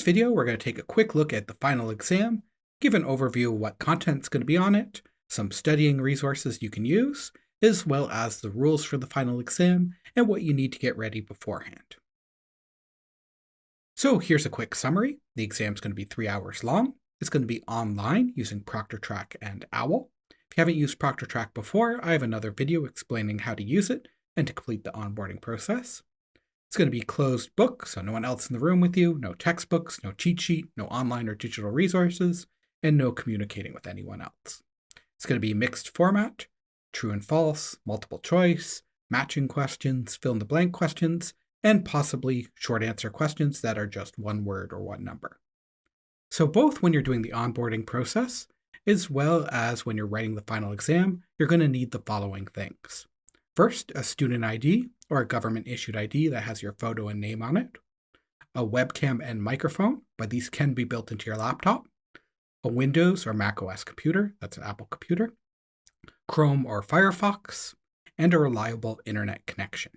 video, we're going to take a quick look at the final exam, give an overview of what content's going to be on it, some studying resources you can use, as well as the rules for the final exam and what you need to get ready beforehand. So here's a quick summary. The exam's going to be 3 hours long. It's going to be online using ProctorTrack and OWL. If you haven't used ProctorTrack before, I have another video explaining how to use it and to complete the onboarding process. It's going to be closed book, so no one else in the room with you, no textbooks, no cheat sheet, no online or digital resources, and no communicating with anyone else. It's going to be mixed format, true and false, multiple choice, matching questions, fill in the blank questions, and possibly short answer questions that are just one word or one number. So both when you're doing the onboarding process, as well as when you're writing the final exam, you're going to need the following things. First, a student ID or a government-issued ID that has your photo and name on it, a webcam and microphone, but these can be built into your laptop, a Windows or Mac OS computer, that's an Apple computer, Chrome or Firefox, and a reliable internet connection.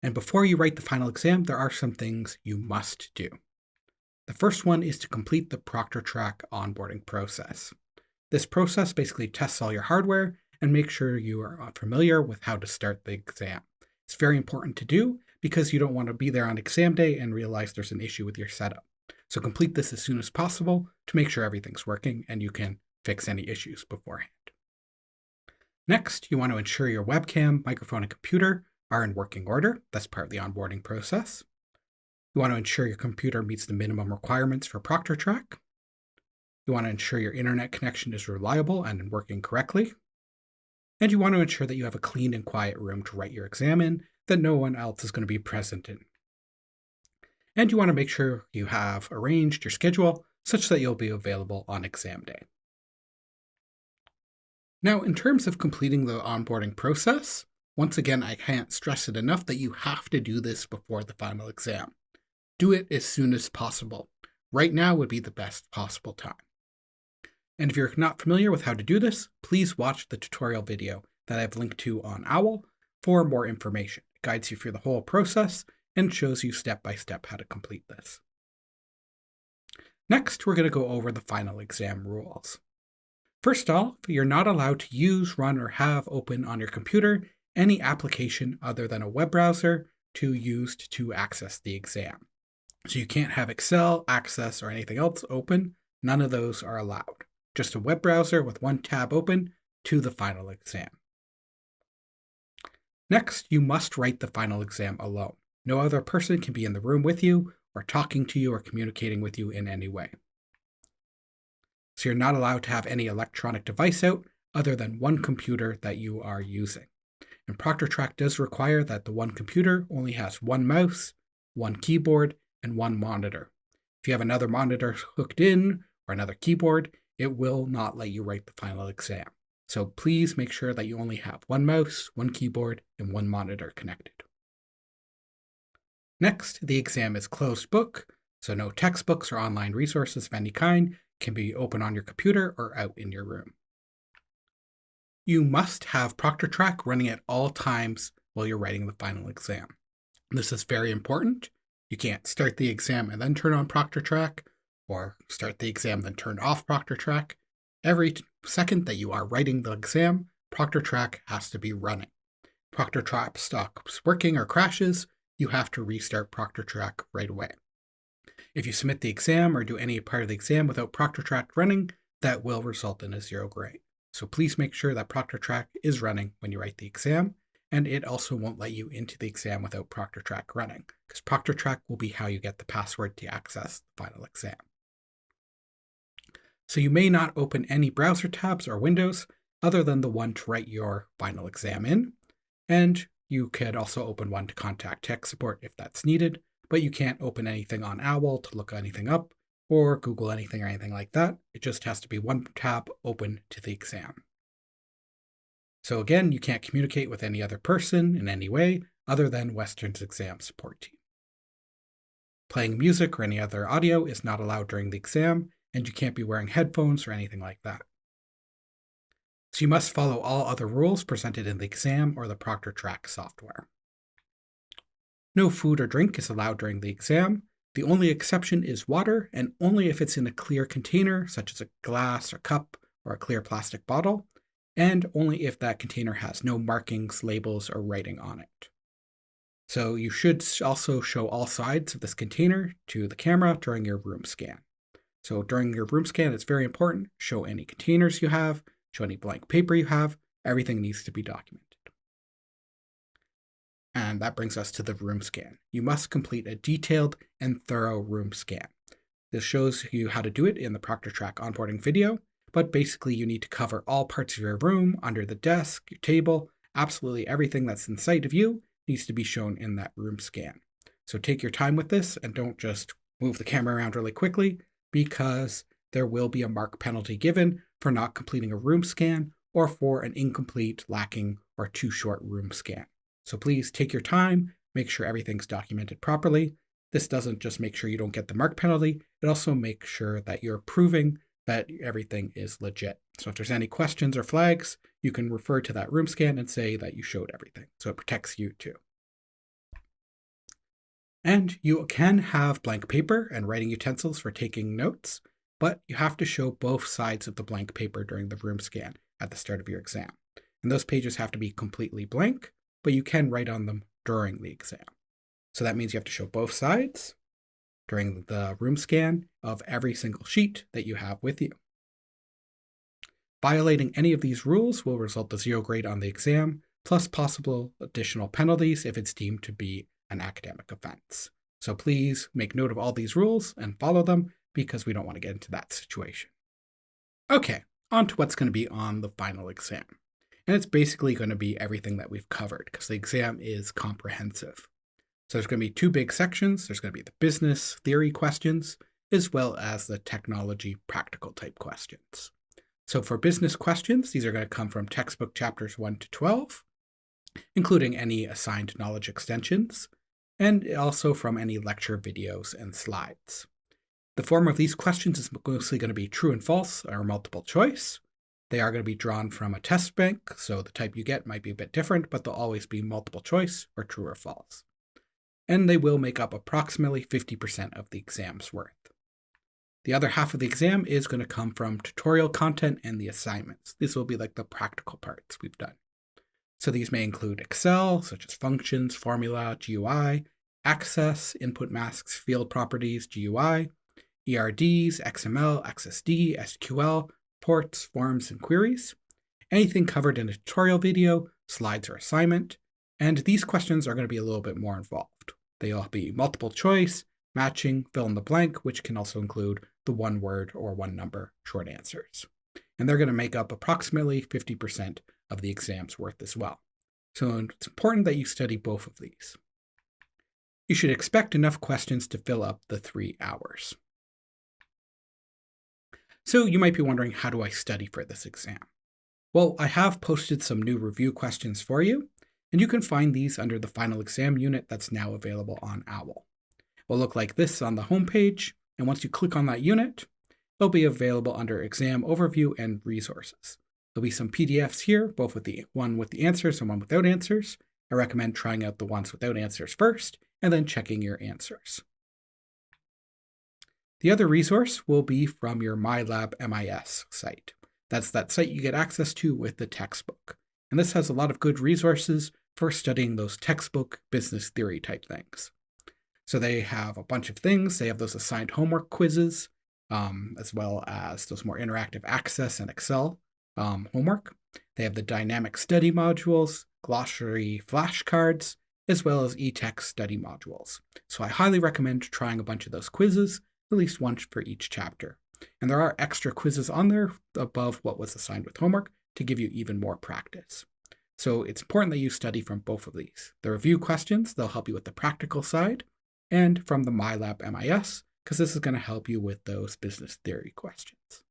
And before you write the final exam, there are some things you must do. The first one is to complete the ProctorTrack onboarding process. This process basically tests all your hardware and makes sure you are familiar with how to start the exam. It's very important to do because you don't want to be there on exam day and realize there's an issue with your setup. So complete this as soon as possible to make sure everything's working and you can fix any issues beforehand. Next, you want to ensure your webcam, microphone, and computer are in working order. That's part of the onboarding process. You want to ensure your computer meets the minimum requirements for ProctorTrack. You want to ensure your internet connection is reliable and working correctly. And you want to ensure that you have a clean and quiet room to write your exam in that no one else is going to be present in. And you want to make sure you have arranged your schedule such that you'll be available on exam day. Now, in terms of completing the onboarding process, once again, I can't stress it enough that you have to do this before the final exam. Do it as soon as possible. Right now would be the best possible time. And if you're not familiar with how to do this, please watch the tutorial video that I've linked to on OWL for more information. It guides you through the whole process and shows you step by step how to complete this. Next, we're going to go over the final exam rules. First off, you're not allowed to use, run, or have open on your computer any application other than a web browser used to access the exam. So you can't have Excel, Access, or anything else open. None of those are allowed. Just a web browser with one tab open to the final exam. Next, you must write the final exam alone. No other person can be in the room with you or talking to you or communicating with you in any way. So you're not allowed to have any electronic device out other than one computer that you are using. And ProctorTrack does require that the one computer only has one mouse, one keyboard, and one monitor. If you have another monitor hooked in or another keyboard, it will not let you write the final exam. So please make sure that you only have one mouse, one keyboard, and one monitor connected. Next, the exam is closed book, so no textbooks or online resources of any kind can be open on your computer or out in your room. You must have ProctorTrack running at all times while you're writing the final exam. This is very important. You can't start the exam and then turn on ProctorTrack, or start the exam then turn off ProctorTrack. Every second that you are writing the exam, ProctorTrack has to be running. ProctorTrack stops working or crashes, you have to restart ProctorTrack right away. If you submit the exam or do any part of the exam without ProctorTrack running, that will result in a 0 grade. So please make sure that ProctorTrack is running when you write the exam, and it also won't let you into the exam without ProctorTrack running, because ProctorTrack will be how you get the password to access the final exam. So you may not open any browser tabs or windows other than the one to write your final exam in, and you could also open one to contact tech support if that's needed, but you can't open anything on OWL to look anything up or Google anything or anything like that. It just has to be one tab open to the exam. So again, you can't communicate with any other person in any way other than Western's exam support team. Playing music or any other audio is not allowed during the exam, and you can't be wearing headphones or anything like that. So you must follow all other rules presented in the exam or the ProctorTrack software. No food or drink is allowed during the exam. The only exception is water, and only if it's in a clear container, such as a glass or cup or a clear plastic bottle, and only if that container has no markings, labels, or writing on it. So you should also show all sides of this container to the camera during your room scan. So during your room scan, it's very important. Show any containers you have, show any blank paper you have. Everything needs to be documented. And that brings us to the room scan. You must complete a detailed and thorough room scan. This shows you how to do it in the ProctorTrack onboarding video, but basically you need to cover all parts of your room, under the desk, your table, absolutely everything that's in sight of you needs to be shown in that room scan. So take your time with this and don't just move the camera around really quickly, because there will be a mark penalty given for not completing a room scan or for an incomplete, lacking, or too short room scan. So please take your time, make sure everything's documented properly. This doesn't just make sure you don't get the mark penalty, it also makes sure that you're proving that everything is legit. So if there's any questions or flags, you can refer to that room scan and say that you showed everything. So it protects you too. And you can have blank paper and writing utensils for taking notes, but you have to show both sides of the blank paper during the room scan at the start of your exam. And those pages have to be completely blank, but you can write on them during the exam. So that means you have to show both sides during the room scan of every single sheet that you have with you. Violating any of these rules will result in 0 grade on the exam, plus possible additional penalties if it's deemed to be an academic offense. So please make note of all these rules and follow them, because we don't want to get into that situation. Okay, on to what's going to be on the final exam. And it's basically going to be everything that we've covered, because the exam is comprehensive. So there's going to be 2 big sections. There's going to be the business theory questions, as well as the technology practical type questions. So for business questions, these are going to come from textbook chapters 1 to 12, including any assigned knowledge extensions, and also from any lecture videos and slides. The form of these questions is mostly going to be true and false or multiple choice. They are going to be drawn from a test bank, so the type you get might be a bit different, but they'll always be multiple choice or true or false. And they will make up approximately 50% of the exam's worth. The other half of the exam is going to come from tutorial content and the assignments. These will be like the practical parts we've done. So these may include Excel, such as functions, formula, GUI, access, input masks, field properties, GUI, ERDs, XML, XSD, SQL, ports, forms, and queries, anything covered in a tutorial video, slides, or assignment, and these questions are going to be a little bit more involved. They'll be multiple choice, matching, fill in the blank, which can also include the 1 word or 1 number short answers. And they're going to make up approximately 50% of the exam's worth as well. So it's important that you study both of these. You should expect enough questions to fill up the 3 hours. So you might be wondering, how do I study for this exam? Well, I have posted some new review questions for you, and you can find these under the final exam unit that's now available on OWL. It will look like this on the homepage, and once you click on that unit, it'll be available under Exam Overview and Resources. There'll be some PDFs here, both with the one with the answers and one without answers. I recommend trying out the ones without answers first, and then checking your answers. The other resource will be from your MyLab MIS site. That's that site you get access to with the textbook. And this has a lot of good resources for studying those textbook business theory type things. So they have a bunch of things. They have those assigned homework quizzes, as well as those more interactive Access and Excel homework. They have the dynamic study modules, glossary flashcards, as well as e-text study modules. So I highly recommend trying a bunch of those quizzes, at least once for each chapter. And there are extra quizzes on there above what was assigned with homework to give you even more practice. So it's important that you study from both of these. The review questions, they'll help you with the practical side, and from the MyLab MIS, because this is going to help you with those business theory questions.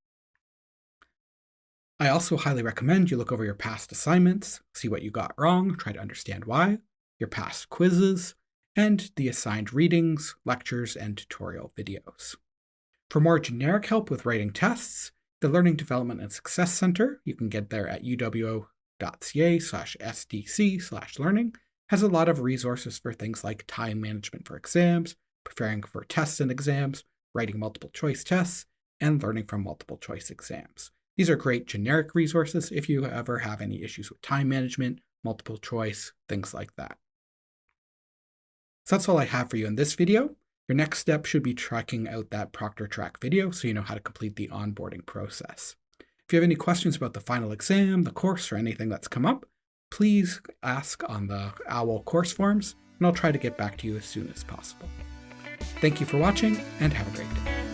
I also highly recommend you look over your past assignments, see what you got wrong, try to understand why, your past quizzes, and the assigned readings, lectures, and tutorial videos. For more generic help with writing tests, the Learning Development and Success Center, you can get there at uwo.ca/sdc/learning, has a lot of resources for things like time management for exams, preparing for tests and exams, writing multiple choice tests, and learning from multiple choice exams. These are great generic resources if you ever have any issues with time management, multiple choice, things like that. So that's all I have for you in this video. Your next step should be checking out that ProctorTrack video so you know how to complete the onboarding process. If you have any questions about the final exam, the course, or anything that's come up, please ask on the OWL course forums, and I'll try to get back to you as soon as possible. Thank you for watching, and have a great day.